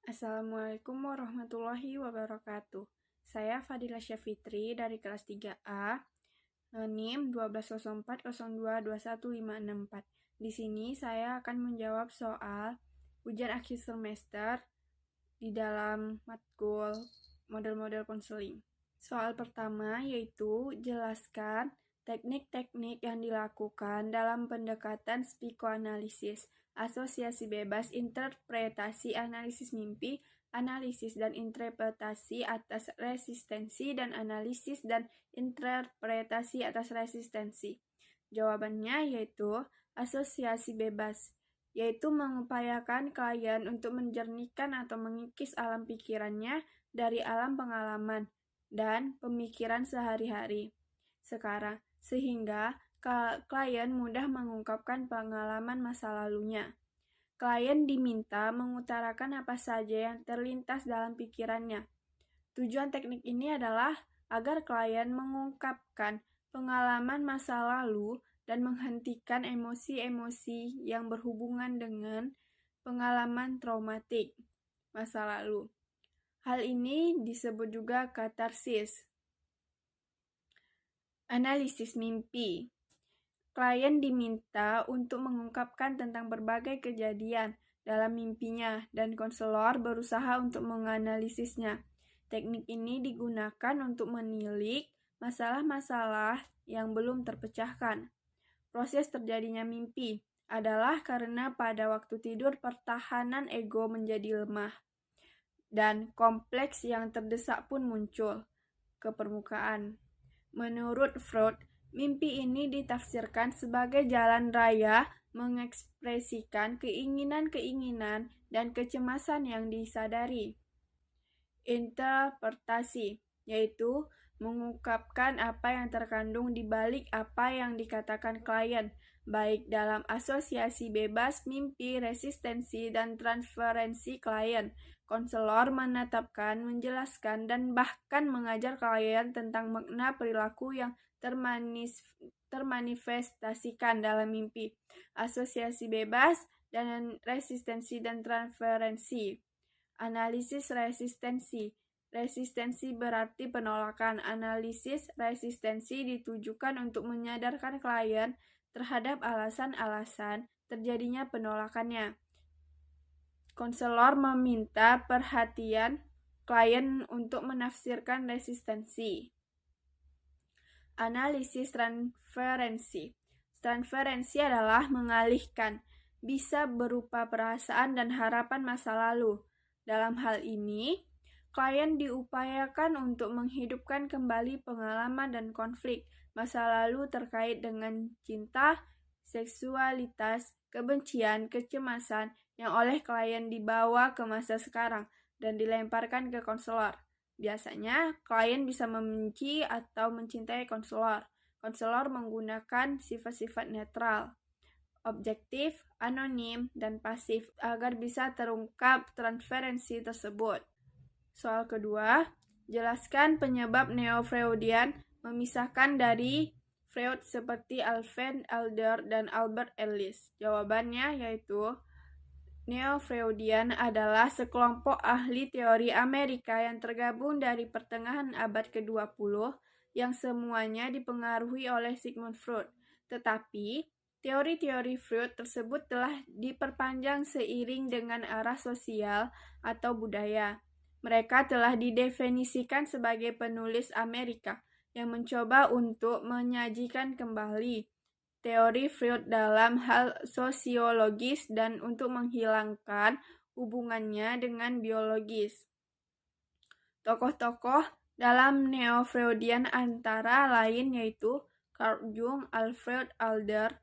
Assalamualaikum warahmatullahi wabarakatuh. Saya Fadila Syafitri dari kelas 3A, NIM 1204022154. Di sini saya akan menjawab soal ujian akhir semester di dalam matkul model-model konseling. Soal pertama yaitu jelaskan teknik-teknik yang dilakukan dalam pendekatan psikoanalisis, asosiasi bebas, interpretasi, analisis mimpi, analisis dan interpretasi atas resistensi, dan analisis dan interpretasi atas resistensi. Jawabannya yaitu asosiasi bebas, yaitu mengupayakan klien untuk menjernihkan atau mengikis alam pikirannya dari alam pengalaman dan pemikiran sehari-hari sekarang, sehingga klien mudah mengungkapkan pengalaman masa lalunya. Klien diminta mengutarakan apa saja yang terlintas dalam pikirannya. Tujuan teknik ini adalah agar klien mengungkapkan pengalaman masa lalu dan menghentikan emosi-emosi yang berhubungan dengan pengalaman traumatik masa lalu. Hal ini disebut juga katarsis. Analisis mimpi. Klien diminta untuk mengungkapkan tentang berbagai kejadian dalam mimpinya dan konselor berusaha untuk menganalisisnya. Teknik ini digunakan untuk menilik masalah-masalah yang belum terpecahkan. Proses terjadinya mimpi adalah karena pada waktu tidur pertahanan ego menjadi lemah dan kompleks yang terdesak pun muncul ke permukaan. Menurut Freud, mimpi ini ditafsirkan sebagai jalan raya mengekspresikan keinginan-keinginan dan kecemasan yang disadari. Interpretasi, yaitu mengungkapkan apa yang terkandung di balik apa yang dikatakan klien, baik dalam asosiasi bebas, mimpi, resistensi, dan transferensi klien. Konselor menetapkan, menjelaskan, dan bahkan mengajar klien tentang makna perilaku yang termanifestasikan dalam mimpi, asosiasi bebas, dan resistensi dan transferensi. Analisis resistensi. Resistensi berarti penolakan. Analisis resistensi ditujukan untuk menyadarkan klien terhadap alasan-alasan terjadinya penolakannya. Konselor meminta perhatian klien untuk menafsirkan resistensi. Analisis transferensi. Transferensi adalah mengalihkan, bisa berupa perasaan dan harapan masa lalu. Dalam hal ini, klien diupayakan untuk menghidupkan kembali pengalaman dan konflik masa lalu terkait dengan cinta, seksualitas, kebencian, kecemasan yang oleh klien dibawa ke masa sekarang dan dilemparkan ke konselor. Biasanya, klien bisa membenci atau mencintai konselor. Konselor menggunakan sifat-sifat netral, objektif, anonim, dan pasif agar bisa terungkap transferensi tersebut. Soal kedua, jelaskan penyebab neo-Freudian memisahkan dari Freud seperti Alfred Adler dan Albert Ellis. Jawabannya yaitu neo-Freudian adalah sekelompok ahli teori Amerika yang tergabung dari pertengahan abad ke-20 yang semuanya dipengaruhi oleh Sigmund Freud. Tetapi, teori-teori Freud tersebut telah diperpanjang seiring dengan arah sosial atau budaya. Mereka telah didefinisikan sebagai penulis Amerika yang mencoba untuk menyajikan kembali teori Freud dalam hal sosiologis dan untuk menghilangkan hubungannya dengan biologis. Tokoh-tokoh dalam neo-Freudian antara lain yaitu Carl Jung, Alfred Adler,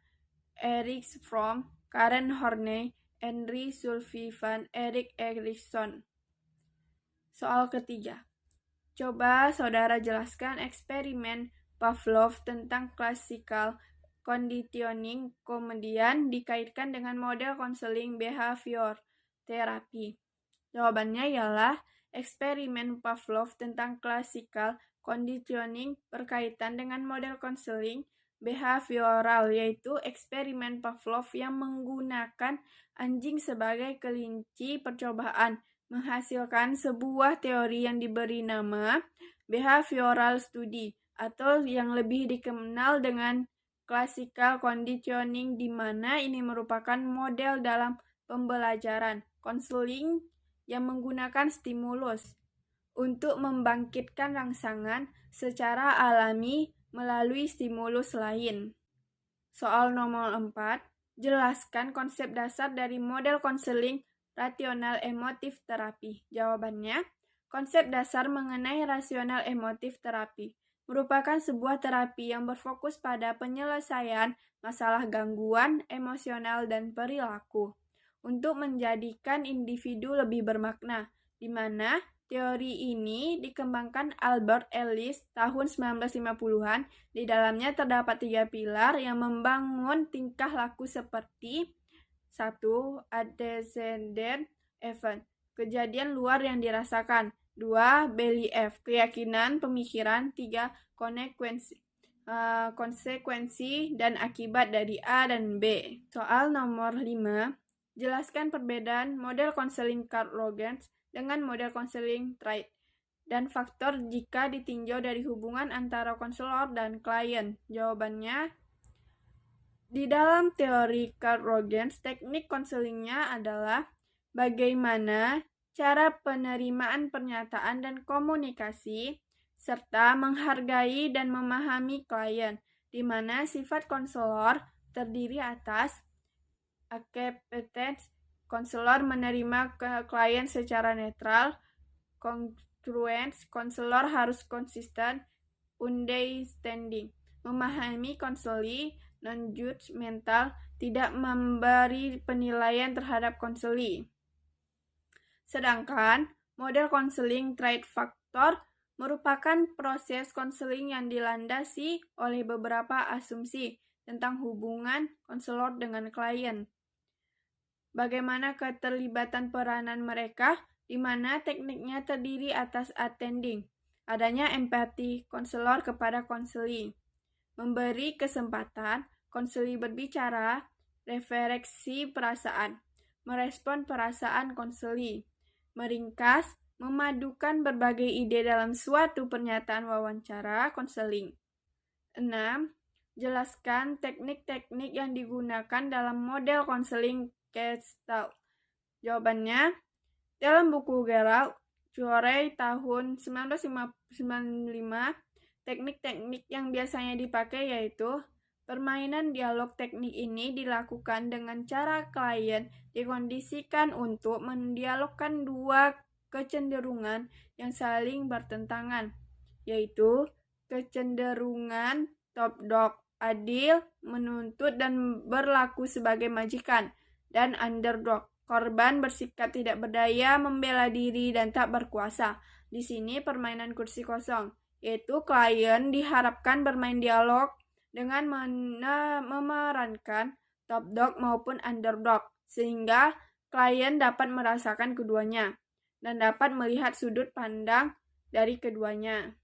Erich Fromm, Karen Horney, Henry Sullivan, Erik Erikson. Soal ketiga, coba saudara jelaskan eksperimen Pavlov tentang classical conditioning, kemudian dikaitkan dengan model konseling behavior terapi. Jawabannya ialah eksperimen Pavlov tentang classical conditioning berkaitan dengan model konseling behavioral, yaitu eksperimen Pavlov yang menggunakan anjing sebagai kelinci percobaan menghasilkan sebuah teori yang diberi nama behavioral study atau yang lebih dikenal dengan classical conditioning, di mana ini merupakan model dalam pembelajaran konseling yang menggunakan stimulus untuk membangkitkan rangsangan secara alami melalui stimulus lain. Soal nomor 4, jelaskan konsep dasar dari model konseling rasional emotif terapi. Jawabannya, konsep dasar mengenai rasional emotif terapi merupakan sebuah terapi yang berfokus pada penyelesaian masalah gangguan emosional dan perilaku untuk menjadikan individu lebih bermakna, di mana teori ini dikembangkan Albert Ellis tahun 1950-an. Di dalamnya terdapat 3 pilar yang membangun tingkah laku seperti 1. Antecedent event, kejadian luar yang dirasakan. 2. Belief, keyakinan, pemikiran. 3. Konsekuensi dan akibat dari A dan B. Soal nomor 5, jelaskan perbedaan model konseling Carl Rogers dengan model konseling Triad dan faktor jika ditinjau dari hubungan antara konselor dan klien. Jawabannya, di dalam teori Carl Rogers, teknik konselingnya adalah bagaimana cara penerimaan pernyataan dan komunikasi, serta menghargai dan memahami klien, di mana sifat konselor terdiri atas acceptance, konselor menerima klien secara netral; congruence, konselor harus konsisten; understanding, memahami konseli; non-judgmental, tidak memberi penilaian terhadap konseli. Sedangkan model konseling Triad Factor merupakan proses konseling yang dilandasi oleh beberapa asumsi tentang hubungan konselor dengan klien. Bagaimana keterlibatan peranan mereka, di mana tekniknya terdiri atas attending, adanya empati konselor kepada konseli, memberi kesempatan konseli berbicara, refleksi perasaan, merespon perasaan konseli, meringkas, memadukan berbagai ide dalam suatu pernyataan wawancara konseling. 6. Jelaskan teknik-teknik yang digunakan dalam model konseling Gestalt. Jawabannya, dalam buku Gerald Corey tahun 1995, teknik-teknik yang biasanya dipakai yaitu permainan dialog. Teknik ini dilakukan dengan cara klien dikondisikan untuk mendialogkan dua kecenderungan yang saling bertentangan, yaitu kecenderungan top dog, adil, menuntut dan berlaku sebagai majikan, dan underdog, korban bersikap tidak berdaya, membela diri, dan tak berkuasa. Di sini permainan kursi kosong, yaitu klien diharapkan bermain dialog dengan memerankan top dog maupun underdog, sehingga klien dapat merasakan keduanya dan dapat melihat sudut pandang dari keduanya.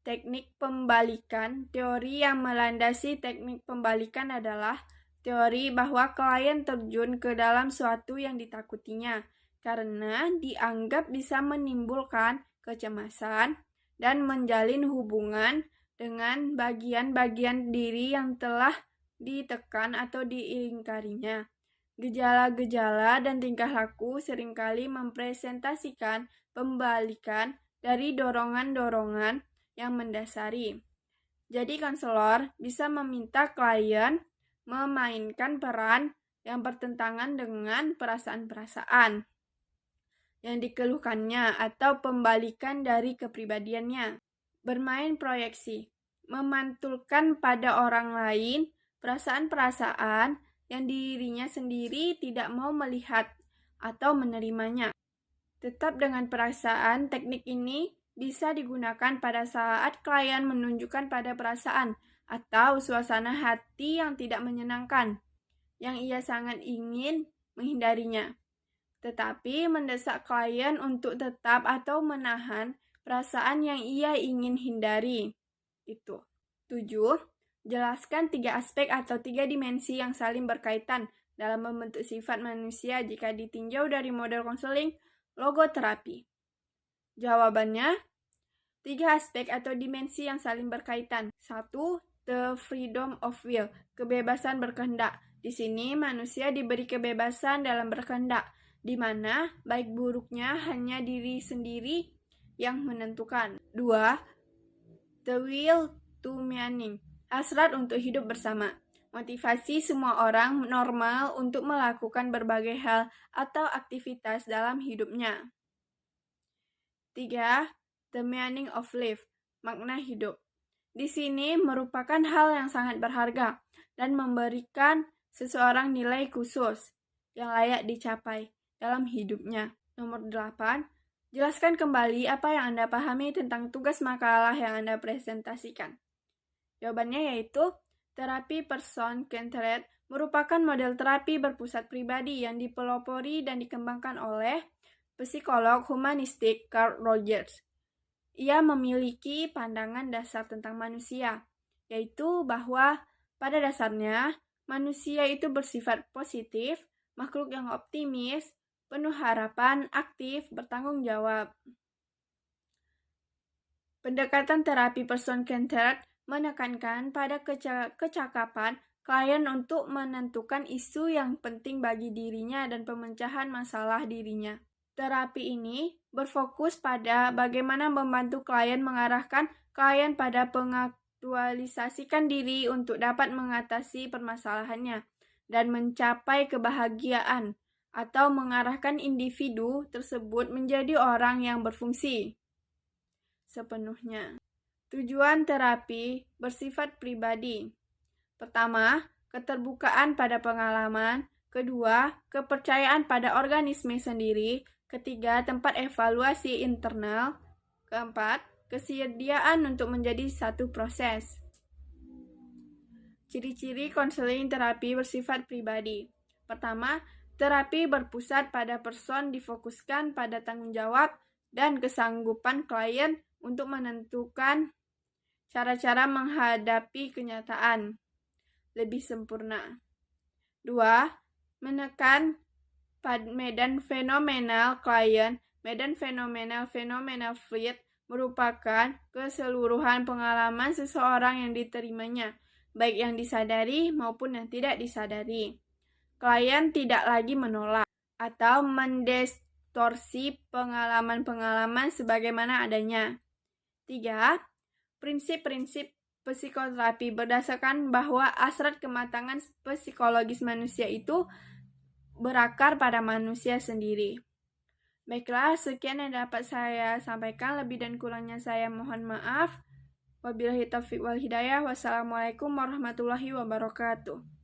Teknik pembalikan. Teori yang melandasi teknik pembalikan adalah teori bahwa klien terjun ke dalam suatu yang ditakutinya karena dianggap bisa menimbulkan kecemasan dan menjalin hubungan dengan bagian-bagian diri yang telah ditekan atau diingkarinya. Gejala-gejala dan tingkah laku seringkali mempresentasikan pembalikan dari dorongan-dorongan yang mendasari. Jadi konselor bisa meminta klien memainkan peran yang bertentangan dengan perasaan-perasaan yang dikeluhkannya atau pembalikan dari kepribadiannya. Bermain proyeksi, memantulkan pada orang lain perasaan-perasaan yang dirinya sendiri tidak mau melihat atau menerimanya. Tetap dengan perasaan, teknik ini bisa digunakan pada saat klien menunjukkan pada perasaan atau suasana hati yang tidak menyenangkan, yang ia sangat ingin menghindarinya, tetapi mendesak klien untuk tetap atau menahan perasaan yang ia ingin hindari. Itu. 7. Jelaskan 3 aspek atau 3 dimensi yang saling berkaitan dalam membentuk sifat manusia jika ditinjau dari model konseling logoterapi? Jawabannya, 3 aspek atau dimensi yang saling berkaitan. 1. The freedom of will, kebebasan berkehendak. Di sini manusia diberi kebebasan dalam berkehendak, di mana baik buruknya hanya diri sendiri yang menentukan. 2. The will to meaning, hasrat untuk hidup bersama. Motivasi semua orang normal untuk melakukan berbagai hal atau aktivitas dalam hidupnya. 3. The meaning of life, makna hidup. Di sini merupakan hal yang sangat berharga dan memberikan seseorang nilai khusus yang layak dicapai dalam hidupnya. Nomor 8. Jelaskan kembali apa yang Anda pahami tentang tugas makalah yang Anda presentasikan. Jawabannya yaitu, terapi person-centered merupakan model terapi berpusat pribadi yang dipelopori dan dikembangkan oleh psikolog humanistik Carl Rogers. Ia memiliki pandangan dasar tentang manusia, yaitu bahwa pada dasarnya manusia itu bersifat positif, makhluk yang optimis, penuh harapan, aktif, bertanggung jawab. Pendekatan terapi person-centered menekankan pada kecakapan klien untuk menentukan isu yang penting bagi dirinya dan pemecahan masalah dirinya. Terapi ini berfokus pada bagaimana membantu klien mengarahkan klien pada pengaktualisasikan diri untuk dapat mengatasi permasalahannya dan mencapai kebahagiaan, atau mengarahkan individu tersebut menjadi orang yang berfungsi sepenuhnya. Tujuan terapi bersifat pribadi. Pertama, keterbukaan pada pengalaman. Kedua, kepercayaan pada organisme sendiri. Ketiga, tempat evaluasi internal. Keempat, kesediaan untuk menjadi satu proses. Ciri-ciri konseling terapi bersifat pribadi. Pertama, terapi berpusat pada person, difokuskan pada tanggung jawab dan kesanggupan klien untuk menentukan cara-cara menghadapi kenyataan lebih sempurna. 2. Menekan medan fenomenal klien. Medan fenomenal fluid merupakan keseluruhan pengalaman seseorang yang diterimanya, baik yang disadari maupun yang tidak disadari. Klien tidak lagi menolak atau mendistorsi pengalaman-pengalaman sebagaimana adanya. 3. Prinsip-prinsip psikoterapi berdasarkan bahwa hasrat kematangan psikologis manusia itu berakar pada manusia sendiri. Baiklah, sekian yang dapat saya sampaikan. Lebih dan kurangnya saya mohon maaf. Wabillahi taufiq wal hidayah. Wassalamualaikum warahmatullahi wabarakatuh.